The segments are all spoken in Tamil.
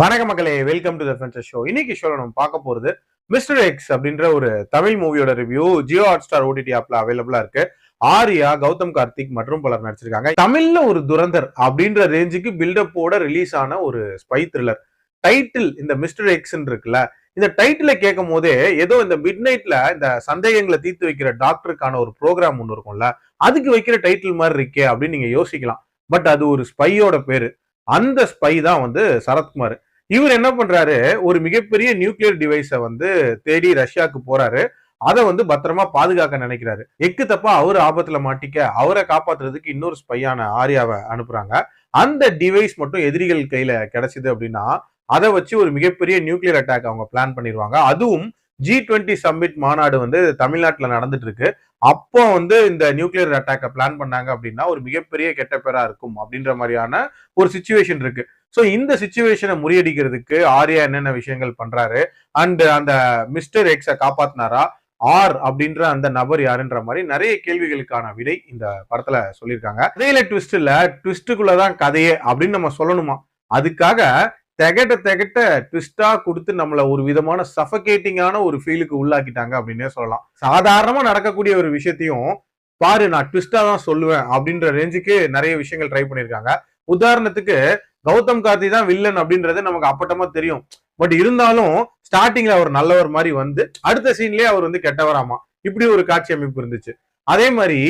வணக்க மக்களே, வெல்கம் டு தி ஃபென்சர் ஷோ. இன்னைக்கு ஷோல நம்ம பார்க்க போறது மிஸ்டர் எக்ஸ் அப்படின்ற ஒரு தமிழ் மூவியோட review Jio hot star OTT ஆப்ல அவைலபிளா இருக்கு. ஆர்யா, கௌதம் கார்த்திக் மற்றும் பலர் நடிச்சிருக்காங்க. தமிழ்ல ஒரு துரந்தர் அப்படின்ற ரேஞ்சுக்கு பில்டப்போட ரிலீஸ் ஆன ஒரு ஸ்பை த்ரில்லர். டைட்டில் இந்த மிஸ்டர் எக்ஸ் இருக்குல்ல, இந்த டைட்டில கேட்கும் போதே ஏதோ இந்த மிட் நைட்ல இந்த சந்தேகங்களை தீர்த்து வைக்கிற டாக்டருக்கான ஒரு ப்ரோக்ராம் ஒன்று இருக்கும்ல, அதுக்கு வைக்கிற டைட்டில் மாதிரி இருக்கே அப்படின்னு நீங்க யோசிக்கலாம். பட் அது ஒரு ஸ்பையோட பேரு. அந்த ஸ்பை தான் வந்து சரத்குமார். இவர் என்ன பண்றாரு, ஒரு மிகப்பெரிய நியூக்ளியர் டிவைஸை வந்து தேடி ரஷ்யாவுக்கு போறாரு. அதை வந்து பத்திரமா பாதுகாக்க நினைக்கிறாரு. எக்கு தப்பா அவர் ஆபத்துல மாட்டிக்க அவரை காப்பாத்துறதுக்கு இன்னொரு ஸ்பையான ஆர்யாவை அனுப்புறாங்க. அந்த டிவைஸ் மட்டும் எதிரிகள் கையில கிடைச்சது அப்படின்னா அதை வச்சு ஒரு மிகப்பெரிய நியூக்ளியர் அட்டாக் அவங்க பிளான் பண்ணிடுவாங்க. அதுவும் G20 சம்மிட் மாநாடு வந்து தமிழ்நாட்டுல நடந்துட்டு இருக்கு. அப்போ வந்து இந்த நியூக்ளியர் அட்டாக்கை பிளான் பண்ணாங்க அப்படின்னா ஒரு மிகப்பெரிய கெட்ட பேரா இருக்கும் அப்படின்ற மாதிரியான ஒரு சுச்சுவேஷன் இருக்கு. சோ இந்த சுச்சுவேஷனை முறியடிக்கிறதுக்கு ஆர்யா என்னென்ன விஷயங்கள் பண்றாரு, அண்ட் அந்த மிஸ்டர் எக்ஸை காப்பாத்தினாரா, ஆர் அப்படின்ற அந்த நபர் யாருன்ற மாதிரி நிறைய கேள்விகளுக்கான விடை இந்த படத்துல சொல்லியிருக்காங்க. கதையில ட்விஸ்ட் இல்ல, ட்விஸ்டுக்குள்ளதான் கதையே அப்படின்னு நம்ம சொல்லணுமா? அதுக்காக திகட்ட திகட்ட ட்விஸ்டா கொடுத்து நம்மள ஒரு விதமான சஃபகேட்டிங்கான ஒரு ஃபீலுக்கு உள்ளாக்கிட்டாங்க அப்படின்னே சொல்லலாம். சாதாரணமா நடக்கக்கூடிய ஒரு விஷயத்தையும் பாரு நான் ட்விஸ்டா தான் சொல்லுவேன் அப்படின்ற ரேஞ்சுக்கு நிறைய விஷயங்கள் ட்ரை பண்ணிருக்காங்க. உதாரணத்துக்கு கௌதம் கார்த்தி தான் வில்லன் அப்படின்றது நமக்கு அப்பட்டமா தெரியும். பட் இருந்தாலும் ஸ்டார்டிங்ல அவர் நல்லவர் மாதிரி வந்து அடுத்த சீன்லயே அவர் வந்து கெட்டவராமா, இப்படி ஒரு காட்சி அமைப்பு இருந்துச்சு. அதே மாதிரி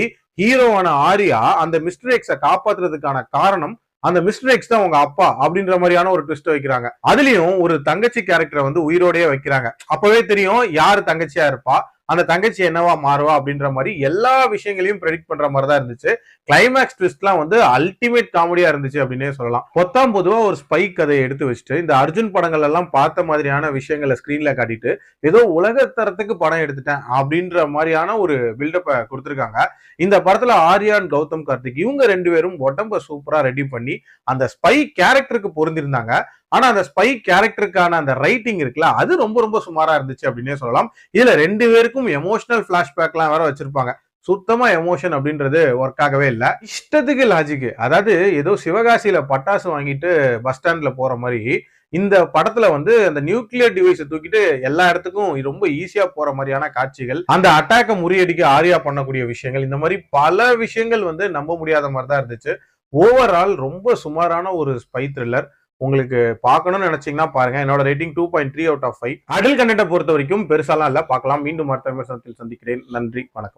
ஹீரோவான ஆர்யா அந்த மிஸ்டர் எக்ஸை காப்பாத்துறதுக்கான காரணம் அந்த மிஸ்டர் எக்ஸ் தான் உங்க அப்பா அப்படின்ற மாதிரியான ஒரு ட்விஸ்ட் வைக்கிறாங்க. அதுலயும் ஒரு தங்கச்சி கேரக்டரை வந்து உயிரோடயே வைக்கிறாங்க. அப்பவே தெரியும் யாரு தங்கச்சியா இருப்பா, அந்த தங்கச்சி என்னவா மாறுவா அப்படின்ற மாதிரி எல்லா விஷயங்களையும் ப்ரெடிக்ட் பண்ற மாதிரி தான் இருந்துச்சு. கிளைமேக்ஸ் ட்விஸ்ட்லாம் வந்து அல்டிமேட் காமெடியா இருந்துச்சு அப்படின்னே சொல்லலாம். பொத்தாம் பொதுவா ஒரு ஸ்பை கதையை எடுத்து வச்சுட்டு இந்த அர்ஜுன் படங்கள் எல்லாம் பார்த்த மாதிரியான விஷயங்களை ஸ்கிரீன்ல காட்டிட்டு ஏதோ உலகத்தரத்துக்கு படம் எடுத்துட்டேன் அப்படின்ற மாதிரியான ஒரு பில்டப்பை கொடுத்துருக்காங்க. இந்த படத்துல ஆர்யான், கௌதம் கார்த்திக் இவங்க ரெண்டு பேரும் உடம்ப சூப்பரா ரெடி பண்ணி அந்த ஸ்பை கேரக்டருக்கு பொருந்திருந்தாங்க. ஆனா அந்த ஸ்பை கேரக்டருக்கான அந்த ரைட்டிங் இருக்குல்ல, அது ரொம்ப ரொம்ப சுமாரா இருந்துச்சு அப்படின்னே சொல்லலாம். இதுல ரெண்டு பேருக்கும் எமோஷனல் பிளாஷ்பேக்லாம் வேற வச்சிருப்பாங்க. சுத்தமா எமோஷன் அப்படின்றது ஒர்க் ஆகவே இல்லை. இஷ்டத்துக்கு லாஜிக், அதாவது ஏதோ சிவகாசியில பட்டாசு வாங்கிட்டு பஸ் ஸ்டாண்ட்ல போற மாதிரி இந்த படத்துல வந்து அந்த நியூக்ளியர் டிவைஸை தூக்கிட்டு எல்லா இடத்துக்கும் ரொம்ப ஈஸியா போற மாதிரியான காட்சிகள், அந்த அட்டாக்கை முறியடிக்க ஆர்யா பண்ணக்கூடிய விஷயங்கள், இந்த மாதிரி பல விஷயங்கள் வந்து நம்ப முடியாத மாதிரி தான் இருந்துச்சு. ஓவரால் ரொம்ப சுமாரான ஒரு ஸ்பை த்ரில்லர். உங்களுக்கு பார்க்கணும்னு நினைச்சீங்கன்னா பாருங்க. என்னோட ரேட்டிங் 2.3 அவுட் ஆஃப் 5. அடல் கண்டென்ட்டை பொறுத்த வரைக்கும் பெருசாலாம் இல்ல. பார்க்கலாம். மீண்டும் அடுத்த விமர்சனத்தில் சந்திக்கிறேன். நன்றி, வணக்கம்.